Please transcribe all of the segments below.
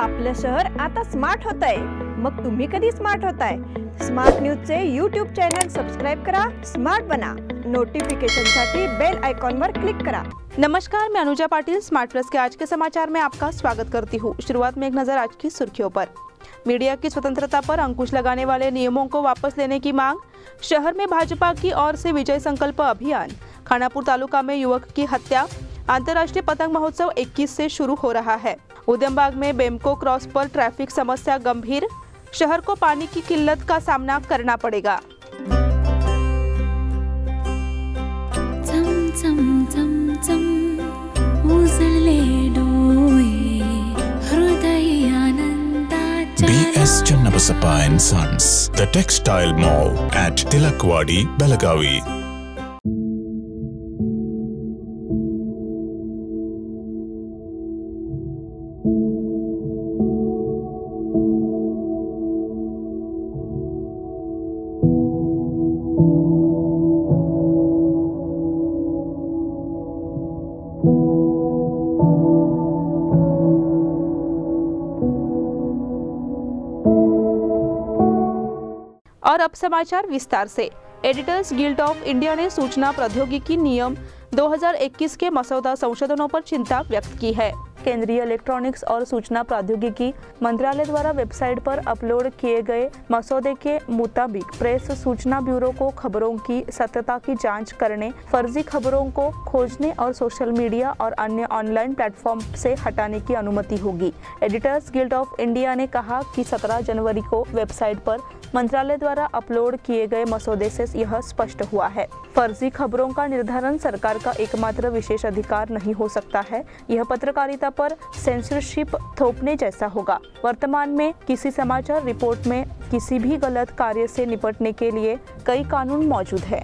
आपलं शहर आता स्मार्ट होत आहे। मग तुम्ही कधी स्मार्ट होताय? स्मार्ट न्यूजचे यूट्यूब चॅनल सबस्क्राइब करा, स्मार्ट बना। नोटिफिकेशनसाठी बेल आइकॉन पर क्लिक करा। नमस्कार, मैं अनुजा पाटिल स्मार्ट प्लस के आज के समाचार में आपका स्वागत करती हूँ। शुरुआत में एक नजर आज की सुर्खियों पर। मीडिया की स्वतंत्रता पर अंकुश लगाने वाले नियमों को वापस लेने की मांग। शहर में भाजपा की ओर से विजय संकल्प अभियान। खानापुर तालुका में युवक की हत्या। अंतर्राष्ट्रीय पतंग महोत्सव 21 से शुरू हो रहा है। उद्यमबाग में बेमको क्रॉस पर ट्रैफिक समस्या गंभीर। शहर को पानी की किल्लत का सामना करना पड़ेगा। BS Channabasappa and Sons, the Textile Mall at Tilakwadi, Belagavi. और अब समाचार विस्तार से। एडिटर्स गिल्ड ऑफ इंडिया ने सूचना प्रौद्योगिकी नियम 2021 के मसौदा संशोधनों पर चिंता व्यक्त की है। केंद्रीय इलेक्ट्रॉनिक्स और सूचना प्रौद्योगिकी मंत्रालय द्वारा वेबसाइट पर अपलोड किए गए मसौदे के मुताबिक प्रेस सूचना ब्यूरो को खबरों की सत्यता की जांच करने, फर्जी खबरों को खोजने और सोशल मीडिया और अन्य ऑनलाइन प्लेटफॉर्म से हटाने की अनुमति होगी। एडिटर्स गिल्ड ऑफ इंडिया ने कहा कि 17 जनवरी को वेबसाइट पर मंत्रालय द्वारा अपलोड किए गए मसौदे से यह स्पष्ट हुआ है। फर्जी खबरों का निर्धारण सरकार का एकमात्र विशेष अधिकार नहीं हो सकता है। यह पत्रकारिता पर सेंसरशिप थोपने जैसा होगा। वर्तमान में किसी समाचार रिपोर्ट में किसी भी गलत कार्य से निपटने के लिए कई कानून मौजूद है।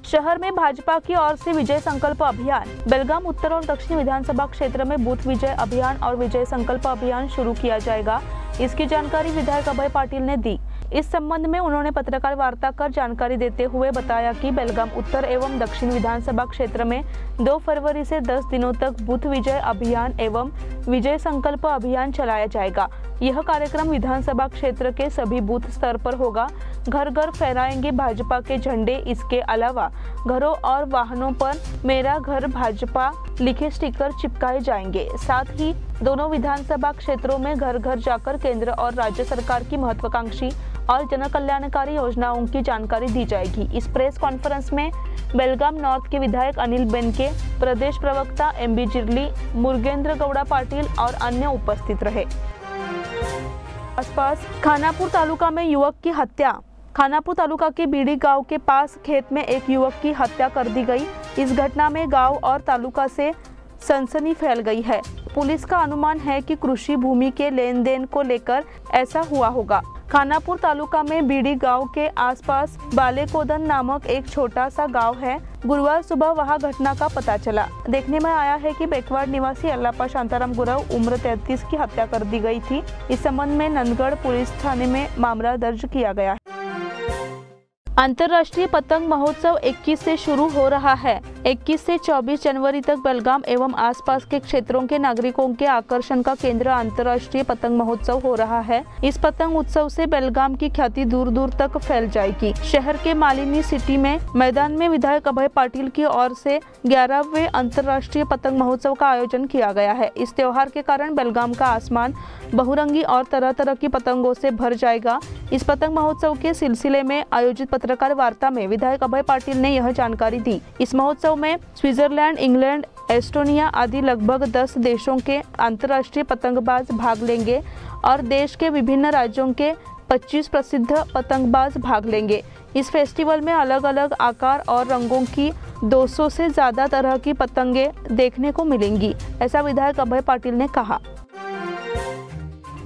शहर में भाजपा की ओर से विजय संकल्प अभियान। बेलगाम उत्तर और दक्षिण विधानसभा क्षेत्र में बूथ विजय अभियान और विजय संकल्प अभियान शुरू किया जाएगा। इसकी जानकारी विधायक अभय पाटिल ने दी। इस संबंध में उन्होंने पत्रकार वार्ता कर जानकारी देते हुए बताया कि बेलगाम उत्तर एवं दक्षिण विधानसभा क्षेत्र में 2 फरवरी से 10 दिनों तक बूथ विजय अभियान एवं विजय संकल्प अभियान चलाया जाएगा। यह कार्यक्रम विधानसभा क्षेत्र के सभी बूथ स्तर पर होगा। घर घर फहराएंगे भाजपा के झंडे। इसके अलावा घरों और वाहनों पर मेरा घर भाजपा लिखे स्टिकर चिपकाए जाएंगे। साथ ही दोनों विधानसभा क्षेत्रों में घर घर जाकर केंद्र और राज्य सरकार की महत्वाकांक्षी और जन कल्याणकारी योजनाओं की जानकारी दी जाएगी। इस प्रेस कॉन्फ्रेंस में बेलगाम नॉर्थ के विधायक अनिल बेनके, प्रदेश प्रवक्ता एमबी जिरली, मुरुगेंद्र गौड़ा पाटिल और अन्य उपस्थित रहे। आसपास खानापुर तालुका में युवक की हत्या। खानापुर तालुका के बीड़ी गांव के पास खेत में एक युवक की हत्या कर दी गई। इस घटना में गांव और तालुका से सनसनी फैल गई है। पुलिस का अनुमान है कि कृषि भूमि के लेन देन को लेकर ऐसा हुआ होगा। खानापुर तालुका में बीड़ी गांव के आसपास बालेकोदन नामक एक छोटा सा गांव है। गुरुवार सुबह वहां घटना का पता चला। देखने में आया है कि बेकवाड़ निवासी अल्लापा शांताराम गुरव उम्र 33 की हत्या कर दी गई थी। इस संबंध में नंदगढ़ पुलिस थाने में मामला दर्ज किया गया है। अंतर्राष्ट्रीय पतंग महोत्सव 21 से शुरू हो रहा है। 21 से 24 जनवरी तक बेलगाम एवं आसपास के क्षेत्रों के नागरिकों के आकर्षण का केंद्र अंतर्राष्ट्रीय पतंग महोत्सव हो रहा है। इस पतंग उत्सव से बेलगाम की ख्याति दूर दूर तक फैल जाएगी। शहर के मालिनी सिटी में मैदान में विधायक अभय पाटिल की ओर से 11वें अंतर्राष्ट्रीय पतंग महोत्सव का आयोजन किया गया है। इस त्योहार के कारण बेलगाम का आसमान बहुरंगी और तरह तरह की पतंगों से भर जाएगा। इस पतंग महोत्सव के सिलसिले में आयोजित पत्रकार वार्ता में विधायक अभय पाटिल ने यह जानकारी दी। इस महोत्सव में स्विट्जरलैंड, इंग्लैंड, एस्टोनिया आदि लगभग 10 देशों के अंतर्राष्ट्रीय पतंगबाज भाग लेंगे और देश के विभिन्न राज्यों के 25 प्रसिद्ध पतंगबाज भाग लेंगे। इस फेस्टिवल में अलग अलग आकार और रंगों की 200 से ज्यादा तरह की पतंगे देखने को मिलेंगी, ऐसा विधायक अभय पाटिल ने कहा।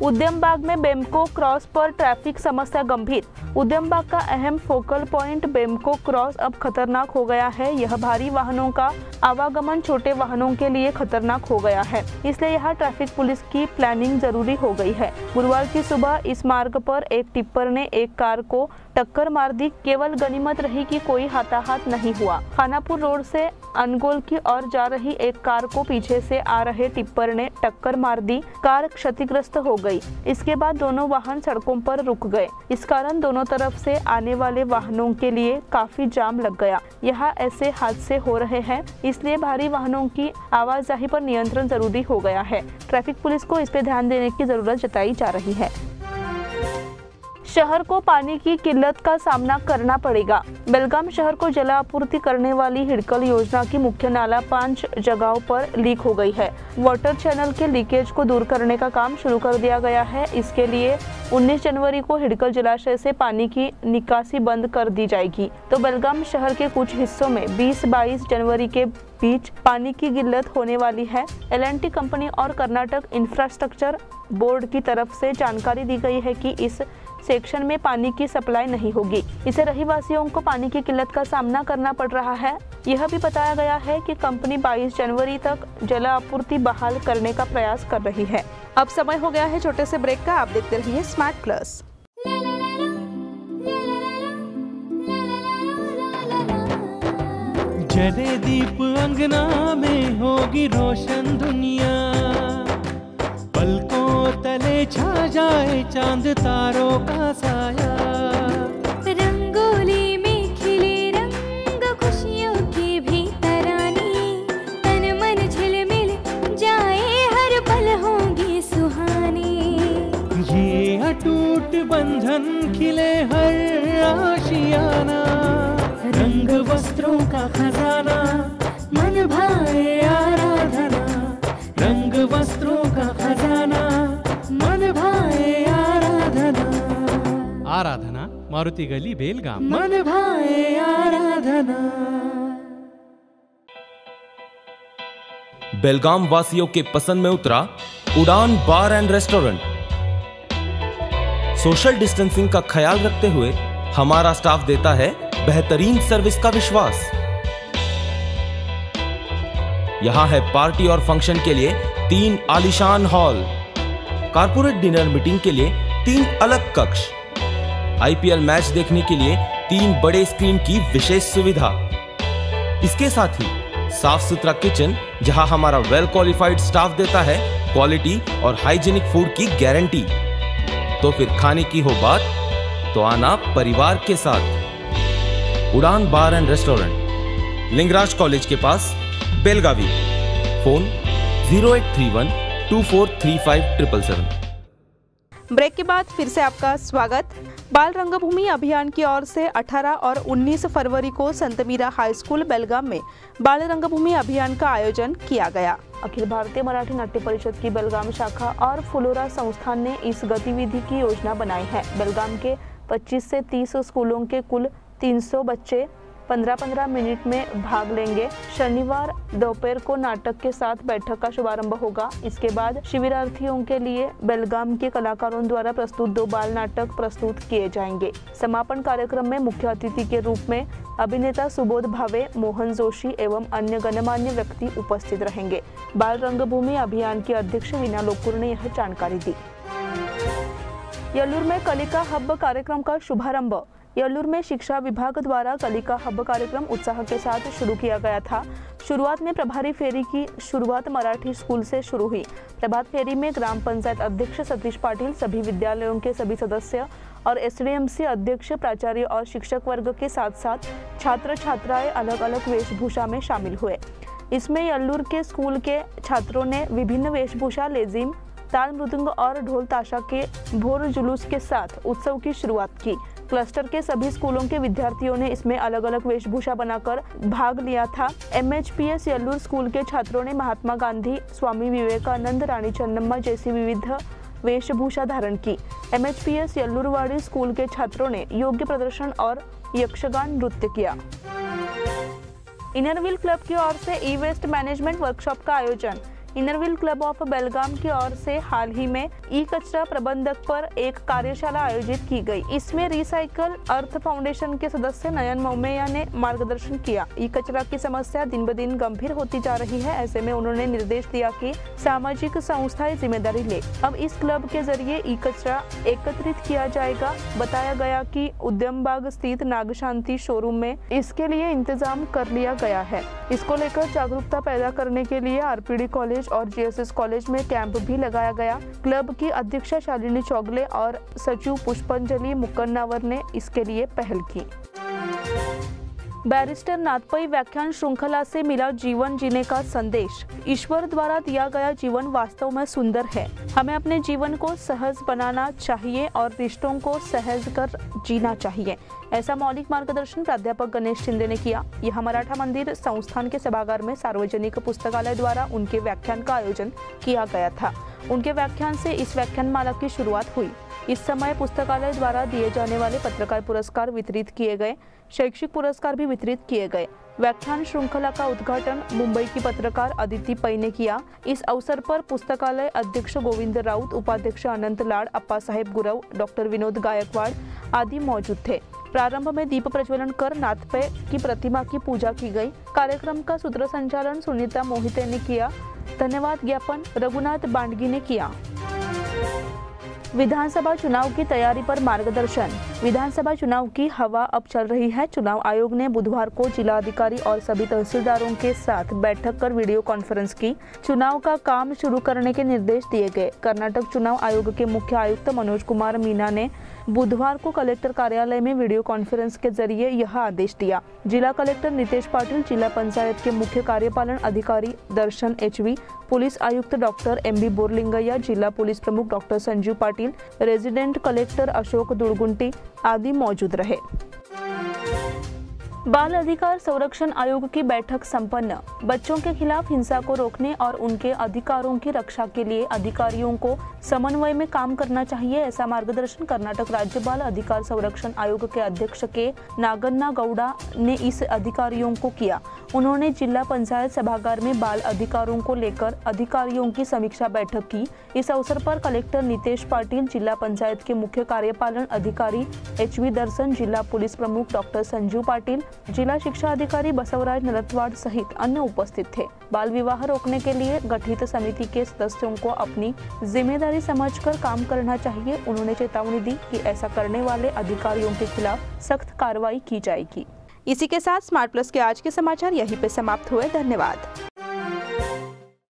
उद्यमबाग में बेमको क्रॉस पर ट्रैफिक समस्या गंभीर। उद्यमबाग का अहम फोकल पॉइंट बेमको क्रॉस अब खतरनाक हो गया है। यह भारी वाहनों का आवागमन छोटे वाहनों के लिए खतरनाक हो गया है, इसलिए यहाँ ट्रैफिक पुलिस की प्लानिंग जरूरी हो गई है। गुरुवार की सुबह इस मार्ग पर एक टिप्पर ने एक कार को टक्कर मार दी। केवल गनीमत रही कि कोई हाथाहाथ नहीं हुआ। खानापुर रोड से अनगोल की ओर जा रही एक कार को पीछे से आ रहे टिप्पर ने टक्कर मार दी। कार क्षतिग्रस्त हो गई। इसके बाद दोनों वाहन सड़कों पर रुक गए। इस कारण दोनों तरफ से आने वाले वाहनों के लिए काफी जाम लग गया। यहाँ ऐसे हादसे हो रहे हैं, इसलिए भारी वाहनों की आवाजाही पर नियंत्रण जरूरी हो गया है। ट्रैफिक पुलिस को इस पे ध्यान देने की जरूरत जताई जा रही है। शहर को पानी की किल्लत का सामना करना पड़ेगा। बेलगाम शहर को जल आपूर्ति करने वाली हिडकल योजना की मुख्य नाला 5 जगहों पर लीक हो गई है। वाटर चैनल के लीकेज को दूर करने का काम शुरू कर दिया गया है। इसके लिए 19 जनवरी को हिडकल जलाशय से पानी की निकासी बंद कर दी जाएगी। तो बेलगाम शहर के कुछ हिस्सों में 20-22 जनवरी के बीच पानी की किल्लत होने वाली है। L&T कंपनी और कर्नाटक इंफ्रास्ट्रक्चर बोर्ड की तरफ से जानकारी दी गई है कि इस सेक्शन में पानी की सप्लाई नहीं होगी। इससे रहीवासियों को पानी की किल्लत का सामना करना पड़ रहा है। यह भी बताया गया है कि कंपनी 22 जनवरी तक जल आपूर्ति बहाल करने का प्रयास कर रही है। अब समय हो गया है छोटे से ब्रेक का। आप देखते रहिए स्मार्ट प्लस। जले दीप अंगना में होगी रोशन दुनिया, पलकों तले छा जाए चांद तारों का साया। रंगोली में खिले रंग खुशियों की भी तरानी, तन मन झिलमिल जाए हर पल होंगी सुहानी। ये अटूट बंधन खिले हर आशियाना, रंग वस्त्रों का खजाना मन भाए आराधना। रंग वस्त्रों का खजाना मन भाए आराधना। आराधना मारुति गली बेलगाम। मन भाए आराधना। बेलगाम वासियों के पसंद में उतरा उड़ान बार एंड रेस्टोरेंट। सोशल डिस्टेंसिंग का ख्याल रखते हुए हमारा स्टाफ देता है बेहतरीन सर्विस का विश्वास। यहां है पार्टी और फंक्शन के लिए 3 आलीशान हॉल, कारपोरेट डिनर मीटिंग के लिए 3 अलग कक्ष, IPL मैच देखने के लिए 3 बड़े स्क्रीन की विशेष सुविधा। इसके साथ ही साफ सुथरा किचन, जहां हमारा वेल क्वालिफाइड स्टाफ देता है क्वालिटी और हाइजीनिक फूड की गारंटी। तो फिर खाने की हो बात तो आना परिवार के साथ। उड़ान बार एंड रेस्टोरेंट, लिंगराज कॉलेज के पास, बेलगावी। फोन 0831243577। ब्रेक के बाद फिर से आपका स्वागत। बाल रंगभूमि अभियान की ओर से 18 और 19 फरवरी को संत मीरा हाई स्कूल बेलगाम में बाल रंगभूमि अभियान का आयोजन किया गया। अखिल भारतीय मराठी नाट्य परिषद की बेलगाम शाखा और फुलोरा संस्थान ने इस गतिविधि की योजना बनाई है। बेलगाम के 25 से 30 स्कूलों के कुल 300 बच्चे 15-15 मिनट में भाग लेंगे। शनिवार दोपहर को नाटक के साथ बैठक का शुभारंभ होगा। इसके बाद शिविरार्थियों के लिए बेलगाम के कलाकारों द्वारा प्रस्तुत 2 बाल नाटक प्रस्तुत किए जाएंगे। समापन कार्यक्रम में मुख्य अतिथि के रूप में अभिनेता सुबोध भावे, मोहन जोशी एवं अन्य गणमान्य व्यक्ति उपस्थित रहेंगे। बाल रंगभूमि अभियान की अध्यक्ष वीना लोकुर ने यह जानकारी दी। यल्लूर में कलिका हब कार्यक्रम का शुभारंभ। यल्लूर में शिक्षा विभाग द्वारा कलिका हब कार्यक्रम उत्साह के साथ शुरू किया गया था। शुरुआत में प्रभारी फेरी की शुरुआत मराठी स्कूल से शुरू हुई। प्रभात फेरी में ग्राम पंचायत अध्यक्ष सतीश पाटिल, सभी विद्यालयों के सभी सदस्य और SDMC अध्यक्ष, प्राचार्य और शिक्षक वर्ग के साथ साथ छात्र छात्राएं अलग अलग वेशभूषा में शामिल हुए। इसमें यल्लूर के स्कूल के छात्रों ने विभिन्न वेशभूषा, लेजिम, ताल मृदंग और ढोल ताशा के भोर जुलूस के साथ उत्सव की शुरुआत की। क्लस्टर के सभी स्कूलों के विद्यार्थियों ने इसमें अलग अलग वेशभूषा बनाकर भाग लिया था। MHPS यल्लूर स्कूल के छात्रों ने महात्मा गांधी, स्वामी विवेकानंद, रानी चन्नम्मा जैसी विविध वेशभूषा धारण की। MHPS यल्लूरवाड़ी स्कूल के छात्रों ने योग्य प्रदर्शन और यक्षगान नृत्य किया। इनरव्हील क्लब की ओर से ई वेस्ट मैनेजमेंट वर्कशॉप का आयोजन। इनरव्हील क्लब ऑफ बेलगाम की ओर से हाल ही में ई कचरा प्रबंधक पर एक कार्यशाला आयोजित की गई। इसमें रिसाइकल अर्थ फाउंडेशन के सदस्य नयन मौमेया ने मार्गदर्शन किया। ई कचरा की समस्या दिन ब दिन गंभीर होती जा रही है। ऐसे में उन्होंने निर्देश दिया कि सामाजिक संस्थाएं जिम्मेदारी ले। अब इस क्लब के जरिए ई कचरा एकत्रित किया जाएगा। बताया गया कि उद्यम बाग स्थित नागशांति शोरूम में इसके लिए इंतजाम कर लिया गया है। इसको लेकर जागरूकता पैदा करने के लिए आरपीडी कॉलेज और जीएसएस कॉलेज में कैंप भी लगाया गया। क्लब की अध्यक्षा शालिनी चौगले और सचिव पुष्पांजलि मुकन्नावर ने इसके लिए पहल की। बैरिस्टर नाथपई व्याख्यान श्रृंखला से मिला जीवन जीने का संदेश। ईश्वर द्वारा दिया गया जीवन वास्तव में सुंदर है। हमें अपने जीवन को सहज बनाना चाहिए और रिश्तों को सहज कर जीना चाहिए। ऐसा मौलिक मार्गदर्शन प्राध्यापक गणेश शिंदे ने किया। यह मराठा मंदिर संस्थान के सभागार में सार्वजनिक पुस्तकालय द्वारा उनके व्याख्यान का आयोजन किया गया था। उनके व्याख्यान से इस व्याख्यानमाला की शुरुआत हुई। इस समय पुस्तकालय द्वारा दिए जाने वाले पत्रकार पुरस्कार वितरित किए गए, शैक्षिक पुरस्कार भी वितरित किए गए। व्याख्यान श्रृंखला का उद्घाटन मुंबई की पत्रकार अदिति पै ने किया। इस अवसर पर पुस्तकालय अध्यक्ष गोविंद राउत, उपाध्यक्ष अनंत लाड, अप्पा साहेब गुरव, डॉक्टर विनोद गायकवाड़ आदि मौजूद थे। प्रारंभ में दीप प्रज्वलन कर नाथपै की प्रतिमा की पूजा की गई। कार्यक्रम का सूत्र संचालन सुनीता मोहिते ने किया। धन्यवाद ज्ञापन रघुनाथ बांडगी ने किया। विधानसभा चुनाव की तैयारी पर मार्गदर्शन। विधानसभा चुनाव की हवा अब चल रही है। चुनाव आयोग ने बुधवार को जिलाधिकारी और सभी तहसीलदारों के साथ बैठक कर वीडियो कॉन्फ्रेंस की। चुनाव का काम शुरू करने के निर्देश दिए गए। कर्नाटक चुनाव आयोग के मुख्य आयुक्त मनोज कुमार मीना ने बुधवार को कलेक्टर कार्यालय में वीडियो कॉन्फ्रेंस के जरिए यह आदेश दिया। जिला कलेक्टर नितेश पाटिल, जिला पंचायत के मुख्य कार्यपालन अधिकारी दर्शन एचवी, पुलिस आयुक्त डॉक्टर एमबी बोरलिंगैया, जिला पुलिस प्रमुख doctor Sanjeev Patil, resident collector Ashok Durgunti आदि मौजूद रहे। बाल अधिकार संरक्षण आयोग की बैठक संपन्न। बच्चों के खिलाफ हिंसा को रोकने और उनके अधिकारों की रक्षा के लिए अधिकारियों को समन्वय में काम करना चाहिए, ऐसा मार्गदर्शन कर्नाटक राज्य बाल अधिकार संरक्षण आयोग के अध्यक्ष के नागन्ना गौड़ा ने इस अधिकारियों को किया। उन्होंने जिला पंचायत सभागार में बाल अधिकारों को लेकर अधिकारियों की समीक्षा बैठक की। इस अवसर पर कलेक्टर नितेश पाटिल, जिला पंचायत के मुख्य कार्यपालन अधिकारी एचवी दर्शन, जिला पुलिस प्रमुख डॉक्टर संजीव पाटिल, जिला शिक्षा अधिकारी बसवराज नरतवाड़ सहित अन्य उपस्थित थे। बाल विवाह रोकने के लिए गठित समिति के सदस्यों को अपनी जिम्मेदारी समझकर काम करना चाहिए। उन्होंने चेतावनी दी कि ऐसा करने वाले अधिकारियों के खिलाफ सख्त कार्रवाई की जाएगी। इसी के साथ स्मार्ट प्लस के आज के समाचार यहीं पे समाप्त हुए। धन्यवाद।